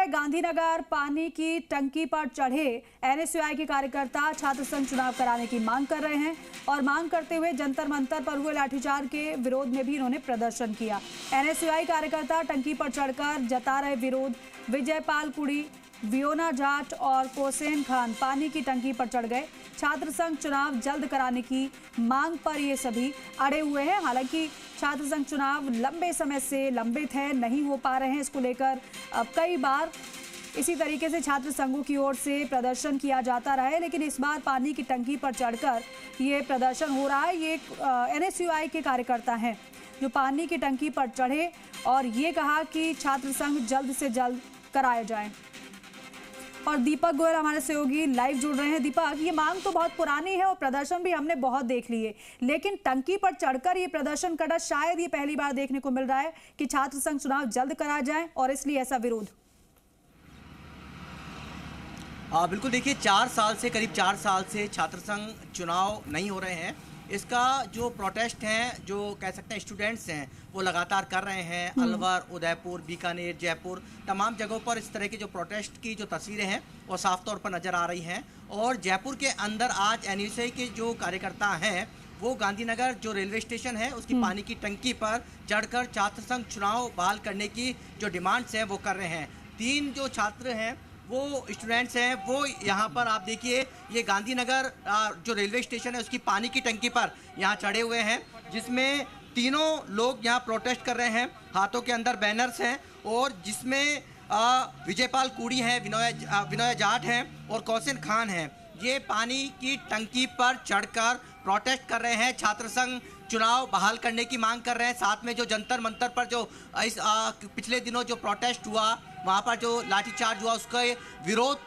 है गांधीनगर। पानी की टंकी पर चढ़े एनएसयूआई के कार्यकर्ता छात्र संघ चुनाव कराने की मांग कर रहे हैं और मांग करते हुए जंतर मंतर पर हुए लाठीचार्ज के विरोध में भी इन्होंने प्रदर्शन किया। एनएसयूआई कार्यकर्ता टंकी पर चढ़कर जता रहे विरोध। विजयपाल कुड़ी, वियोना जाट और कोसेन खान पानी की टंकी पर चढ़ गए। छात्र संघ चुनाव जल्द कराने की मांग पर ये सभी अड़े हुए हैं। हालांकि छात्र संघ चुनाव लंबे समय से लंबित है, नहीं हो पा रहे हैं। इसको लेकर अब कई बार इसी तरीके से छात्र संघों की ओर से प्रदर्शन किया जाता रहा है, लेकिन इस बार पानी की टंकी पर चढ़कर ये प्रदर्शन हो रहा है। ये एनएसयूआई के कार्यकर्ता हैं जो पानी की टंकी पर चढ़े और ये कहा कि छात्र संघ जल्द से जल्द कराया जाए। और दीपक गोयल हमारे सहयोगी लाइव जुड़ रहे हैं। दीपक, ये मांग तो बहुत पुरानी है और प्रदर्शन भी हमने बहुत देख लिए, लेकिन टंकी पर चढ़कर ये प्रदर्शन करना शायद ये पहली बार देखने को मिल रहा है कि छात्र संघ चुनाव जल्द कराया जाए और इसलिए ऐसा विरोध। बिल्कुल, देखिए 4 साल से करीब 4 साल से छात्र संघ चुनाव नहीं हो रहे हैं। इसका जो प्रोटेस्ट हैं, जो कह सकते हैं स्टूडेंट्स हैं, वो लगातार कर रहे हैं। अलवर, उदयपुर, बीकानेर, जयपुर, तमाम जगहों पर इस तरह के जो प्रोटेस्ट की जो तस्वीरें हैं वो साफ तौर पर नज़र आ रही हैं। और जयपुर के अंदर आज एनएसयूआई के जो कार्यकर्ता हैं वो गांधीनगर जो रेलवे स्टेशन है उसकी पानी की टंकी पर चढ़कर छात्र संघ चुनाव बहाल करने की जो डिमांड्स हैं वो कर रहे हैं। 3 जो छात्र हैं वो स्टूडेंट्स हैं, वो यहाँ पर आप देखिए ये गांधीनगर जो रेलवे स्टेशन है उसकी पानी की टंकी पर यहाँ चढ़े हुए हैं, जिसमें तीनों लोग यहाँ प्रोटेस्ट कर रहे हैं। हाथों के अंदर बैनर्स हैं और जिसमें विजयपाल कुड़ी हैं, विनोया जाट हैं और कोसेन खान हैं। ये पानी की टंकी पर चढ़कर प्रोटेस्ट कर रहे हैं, छात्र संघ चुनाव बहाल करने की मांग कर रहे हैं। साथ में जो जंतर मंतर पर जो इस पिछले दिनों जो प्रोटेस्ट हुआ, वहाँ पर जो लाठीचार्ज हुआ, उसके विरोध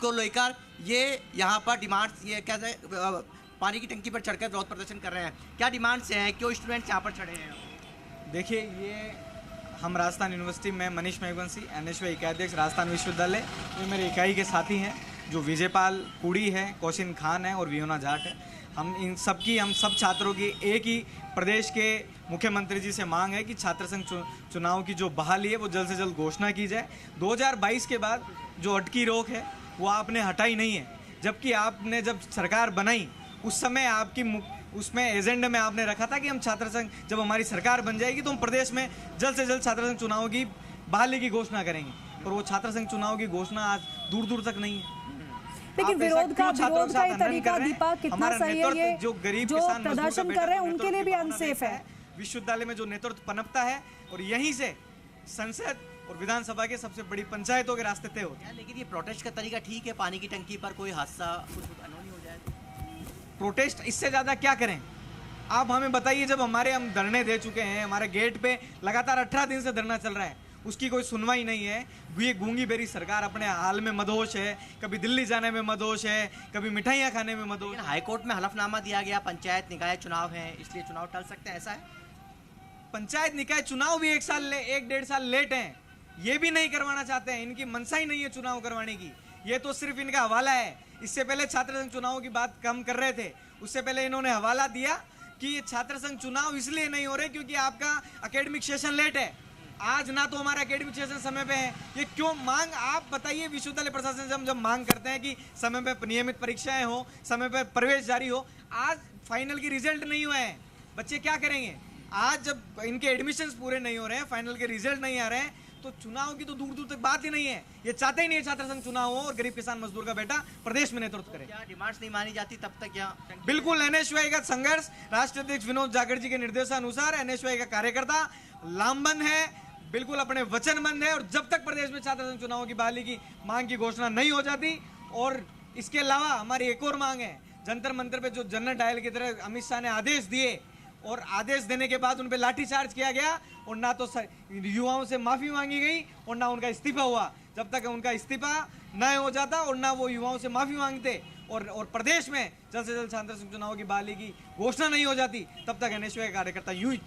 को लेकर ये यहाँ पर डिमांड्स, ये कहते हैं पानी की टंकी पर चढ़कर विरोध प्रदर्शन कर रहे हैं। क्या डिमांड्स हैं, क्यों स्टूडेंट्स यहाँ पर चढ़े हैं? देखिए, ये हम राजस्थान यूनिवर्सिटी में मनीष मेघवंशी, एनएसयूआई के अध्यक्ष राजस्थान विश्वविद्यालय, ये मेरे इकाई के साथी हैं, जो विजयपाल कुड़ी है, कोशिन खान है और वियोना जाट है। हम सब छात्रों की एक ही प्रदेश के मुख्यमंत्री जी से मांग है कि छात्र संघ चुनाव की जो बहाली है वो जल्द से जल्द घोषणा की जाए। 2022 के बाद जो अटकी रोक है वो आपने हटाई नहीं है, जबकि आपने जब सरकार बनाई उस समय आपकी उसमें एजेंडे में आपने रखा था कि हम छात्र संघ, जब हमारी सरकार बन जाएगी तो हम प्रदेश में जल्द से जल्द छात्र संघ चुनाव की बहाली की घोषणा करेंगे, और वो छात्र संघ चुनाव की घोषणा आज दूर दूर तक नहीं है। लेकिन विरोध का ये तरीका दीपक कितना सही है? ये जो प्रदर्शन कर रहे हैं उनके लिए भी अनसेफ है। विश्वविद्यालय में जो नेतृत्व पनपता है और यहीं से संसद और विधानसभा के सबसे बड़ी पंचायतों के रास्ते तय होते हैं। लेकिन ये प्रोटेस्ट का तरीका ठीक है, पानी की टंकी पर कोई हादसा कुछ अनहोनी हो जाए प्रोटेस्ट इससे ज्यादा क्या करें? आप हमें बताइए, जब हम धरने दे चुके हैं, हमारे गेट पे लगातार 18 दिन से धरना चल रहा है, उसकी कोई सुनवाई नहीं है। ये गूंगी बेरी सरकार अपने हाल में मदहोश है, कभी दिल्ली जाने में मदहोश है, कभी मिठाइयाँ खाने में मदहोश है। हाईकोर्ट में हलफनामा दिया गया, पंचायत निकाय चुनाव है, इसलिए चुनाव टल सकते हैं, ऐसा है? पंचायत निकाय चुनाव भी 1-1.5 साल लेट हैं, ये भी नहीं करवाना चाहते हैं। इनकी मनसा ही नहीं है चुनाव करवाने की, ये तो सिर्फ इनका हवाला है। इससे पहले छात्र संघ चुनाव की बात कम कर रहे थे, उससे पहले इन्होंने हवाला दिया कि ये छात्र संघ चुनाव इसलिए नहीं हो रहे क्योंकि आपका एकेडमिक सेशन लेट है। आज ना तो हमारा एकेडमिक सेशन समय पे है, ये क्यों मांग आप बताइए? विश्वविद्यालय प्रशासन से हम जब मांग करते हैं कि समय पे नियमित परीक्षाएं हो, समय पे प्रवेश जारी हो, आज फाइनल की रिजल्ट नहीं हुए हैं, बच्चे क्या करेंगे? आज जब इनके एडमिशंस पूरे नहीं हो रहे हैं, फाइनल के रिजल्ट नहीं आ रहे हैं, तो चुनाव की तो दूर दूर तक बात ही नहीं है। ये चाहते ही नहीं है छात्र संघ चुनाव हो और गरीब किसान मजदूर का बेटा प्रदेश में नेतृत्व करे। क्या डिमांड्स नहीं मानी जाती तब तक? यहाँ बिल्कुल एनएसयूआई का संघर्ष राष्ट्रीय अध्यक्ष विनोद जाखड़ जी के निर्देशानुसार एनएसयूआई का कार्यकर्ता लामबंद है, बिल्कुल अपने वचनबद्ध है। और जब तक प्रदेश में छात्र संघ चुनाव की बहाली की मांग की घोषणा नहीं हो जाती, और इसके अलावा हमारी एक और मांग है, जंतर मंतर पे जो जनरल डायल की तरह अमित शाह ने आदेश दिए और आदेश देने के बाद उन पे लाठीचार्ज किया गया और ना तो युवाओं से माफी मांगी गई और ना उनका इस्तीफा हुआ। जब तक उनका इस्तीफा न हो जाता और ना वो युवाओं से माफी मांगते और प्रदेश में जल्द से जल्द छात्र संघ चुनाव की बहाली की घोषणा नहीं हो जाती, तब तक एनएसयूआई कार्यकर्ता यूं ही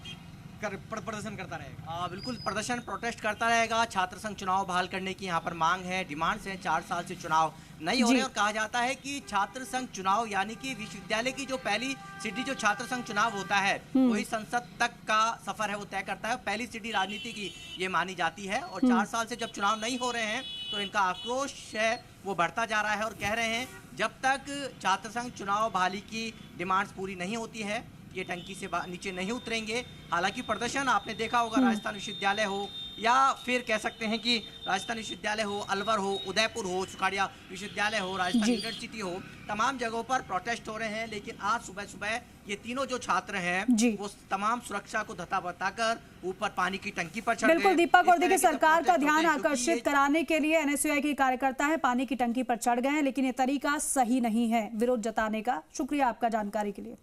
प्रदर्शन करता रहेगा? बिल्कुल प्रदर्शन प्रोटेस्ट करता रहेगा। छात्र संघ चुनाव बहाल करने की यहाँ पर मांग है, डिमांड्स हैं। 4 साल से चुनाव नहीं हो रहे और कहा जाता है कि छात्र संघ चुनाव यानी कि विश्वविद्यालय की जो पहली सीढ़ी जो छात्र संघ चुनाव होता है वही संसद तक का सफर है वो तय करता है। पहली सीढ़ी राजनीति की ये मानी जाती है और 4 साल से जब चुनाव नहीं हो रहे हैं तो इनका आक्रोश है वो बढ़ता जा रहा है और कह रहे हैं जब तक छात्र संघ चुनाव बहाली की डिमांड्स पूरी नहीं होती है ये टंकी से नीचे नहीं उतरेंगे। हालांकि प्रदर्शन आपने देखा होगा राजस्थान विश्वविद्यालय हो या फिर कह सकते हैं कि राजस्थान विश्वविद्यालय हो, अलवर हो, उदयपुर हो, सुखाड़िया विश्वविद्यालय हो, राजस्थान यूनिवर्सिटी हो, तमाम जगहों पर प्रोटेस्ट हो रहे हैं। लेकिन आज सुबह सुबह ये तीनों जो छात्र हैं वो तमाम सुरक्षा को धता बताकर ऊपर पानी की टंकी पर चढ़ गए। बिल्कुल दीपक, और देखिए सरकार का ध्यान आकर्षित कराने के लिए एनएसयूआई के कार्यकर्ता है पानी की टंकी पर चढ़ गए हैं, लेकिन ये तरीका सही नहीं है विरोध जताने का। शुक्रिया आपका जानकारी के लिए।